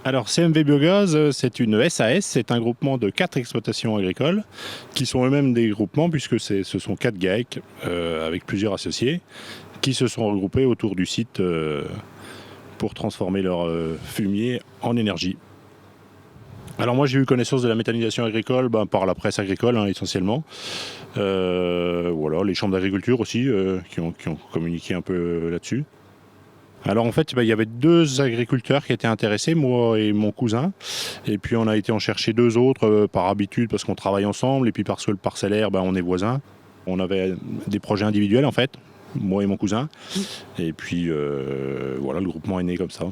Alors CMV Biogaz, c'est une SAS, c'est un groupement de 4 exploitations agricoles qui sont eux-mêmes des groupements puisque ce sont 4 GAEC avec plusieurs associés qui se sont regroupés autour du site pour transformer leur fumier en énergie. Alors moi j'ai eu connaissance de la méthanisation agricole par la presse agricole essentiellement. Voilà, les chambres d'agriculture aussi qui ont communiqué un peu là-dessus. Alors en fait, il y avait 2 agriculteurs qui étaient intéressés, moi et mon cousin. Et puis on a été en chercher 2 autres par habitude parce qu'on travaille ensemble et puis parce que le parcellaire, on est voisins. On avait des projets individuels en fait, moi et mon cousin. Et puis voilà, le groupement est né comme ça.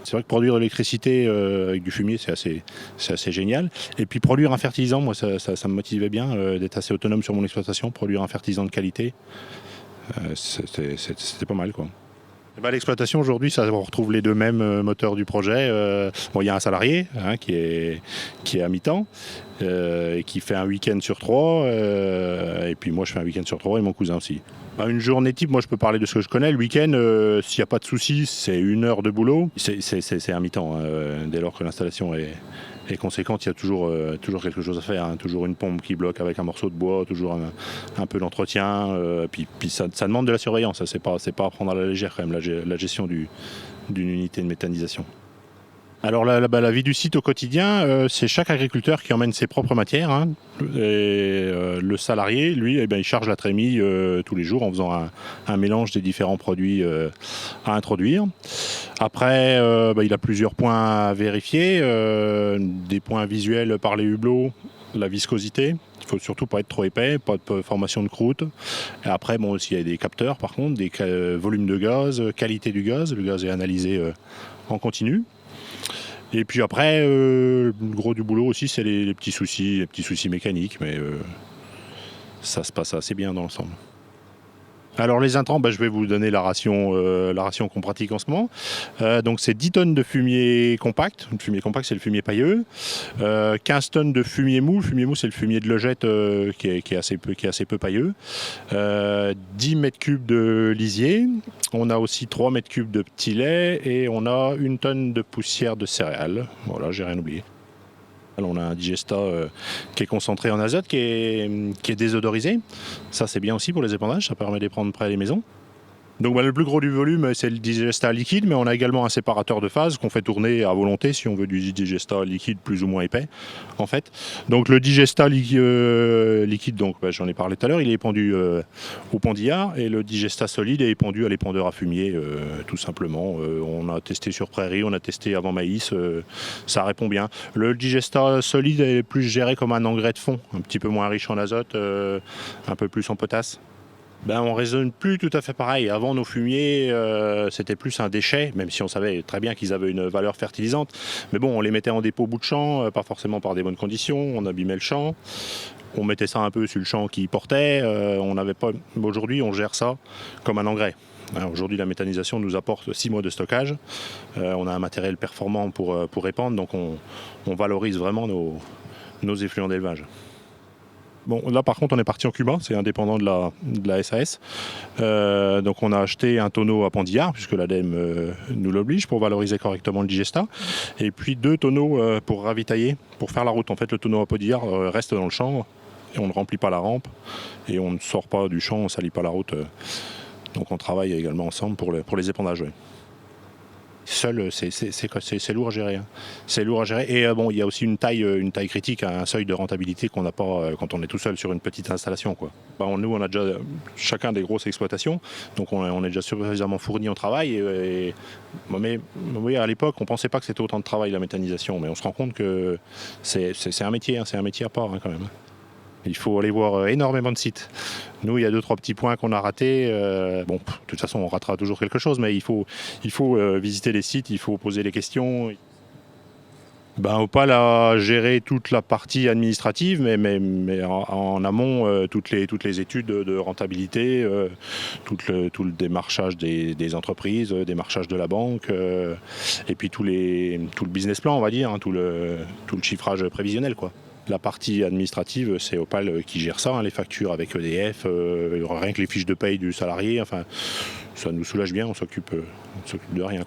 C'est vrai que produire de l'électricité avec du fumier, c'est assez génial. Et puis produire un fertilisant, moi ça me motivait bien d'être assez autonome sur mon exploitation, produire un fertilisant de qualité, c'était pas mal quoi. L'exploitation aujourd'hui, on retrouve les 2 mêmes moteurs du projet. Il y a un salarié qui est à mi-temps et qui fait un week-end sur 3. Et puis moi, je fais un week-end sur 3 et mon cousin aussi. Une journée type, moi je peux parler de ce que je connais. Le week-end, s'il n'y a pas de souci, c'est 1 heure de boulot. C'est un mi-temps. Dès lors que l'installation est conséquente, il y a toujours quelque chose à faire. Toujours une pompe qui bloque avec un morceau de bois, toujours un peu d'entretien. Puis ça demande de la surveillance. C'est pas à prendre à la légère quand même, la gestion d'une unité de méthanisation. Alors la vie du site au quotidien, c'est chaque agriculteur qui emmène ses propres matières. Et, le salarié, lui, il charge la trémie tous les jours en faisant un mélange des différents produits à introduire. Après, il a plusieurs points à vérifier, des points visuels par les hublots, la viscosité. Il ne faut surtout pas être trop épais, pas de formation de croûte. Et après, s'il y a des capteurs, par contre, des volumes de gaz, qualité du gaz. Le gaz est analysé en continu. Et puis après, le gros du boulot aussi, c'est les petits soucis mécaniques, mais ça se passe assez bien dans l'ensemble. Alors les intrants, je vais vous donner la ration qu'on pratique en ce moment. Donc c'est 10 tonnes de fumier compact. Le fumier compact, c'est le fumier pailleux. 15 tonnes de fumier mou. Le fumier mou, c'est le fumier de logette qui est assez peu pailleux. 10 mètres cubes de lisier. On a aussi 3 mètres cubes de petit lait et on a 1 tonne de poussière de céréales. Voilà, j'ai rien oublié. On a un digesta qui est concentré en azote, qui est désodorisé. Ça, c'est bien aussi pour les épandages, ça permet de les prendre près des maisons. Donc le plus gros du volume, c'est le digesta liquide, mais on a également un séparateur de phase qu'on fait tourner à volonté si on veut du digesta liquide plus ou moins épais, en fait. Donc le digesta liquide, j'en ai parlé tout à l'heure, il est épandu au pendillard, et le digesta solide est épandu à l'épandeur à fumier, tout simplement. On a testé sur prairie, on a testé avant maïs, ça répond bien. Le digesta solide est plus géré comme un engrais de fond, un petit peu moins riche en azote, un peu plus en potasse. On raisonne plus tout à fait pareil. Avant, nos fumiers, c'était plus un déchet, même si on savait très bien qu'ils avaient une valeur fertilisante. Mais on les mettait en dépôt bout de champ, pas forcément par des bonnes conditions. On abîmait le champ. On mettait ça un peu sur le champ qui portait. On n'avait pas. Aujourd'hui, on gère ça comme un engrais. Aujourd'hui, la méthanisation nous apporte 6 mois de stockage. On a un matériel performant pour répandre, donc on valorise vraiment nos effluents d'élevage. Là par contre on est parti en Cuba, c'est indépendant de la SAS. Donc on a acheté un tonneau à pendillard, puisque l'ADEME nous l'oblige, pour valoriser correctement le digesta. Et puis 2 tonneaux pour ravitailler, pour faire la route. En fait le tonneau à pendillard reste dans le champ, et on ne remplit pas la rampe, et on ne sort pas du champ, on ne salit pas la route. Donc on travaille également ensemble pour les épandages. Ouais. Seul, c'est lourd à gérer. C'est lourd à gérer. Et il y a aussi une taille critique, un seuil de rentabilité qu'on n'a pas quand on est tout seul sur une petite installation. Nous, on a déjà chacun des grosses exploitations, donc on est déjà suffisamment fourni en travail. Mais oui, à l'époque, on ne pensait pas que c'était autant de travail la méthanisation, mais on se rend compte que c'est un métier, c'est un métier à part quand même. Il faut aller voir énormément de sites. Nous, il y a 2-3 petits points qu'on a ratés. De toute façon, on ratera toujours quelque chose, mais il faut visiter les sites, il faut poser les questions. Opal a géré toute la partie administrative, mais en amont, toutes les études de rentabilité, tout le démarchage des entreprises, démarchage de la banque, et puis tout le business plan, on va dire, tout le chiffrage prévisionnel, La partie administrative, c'est Opal qui gère ça, les factures avec EDF, rien que les fiches de paye du salarié, ça nous soulage bien, on s'occupe de rien,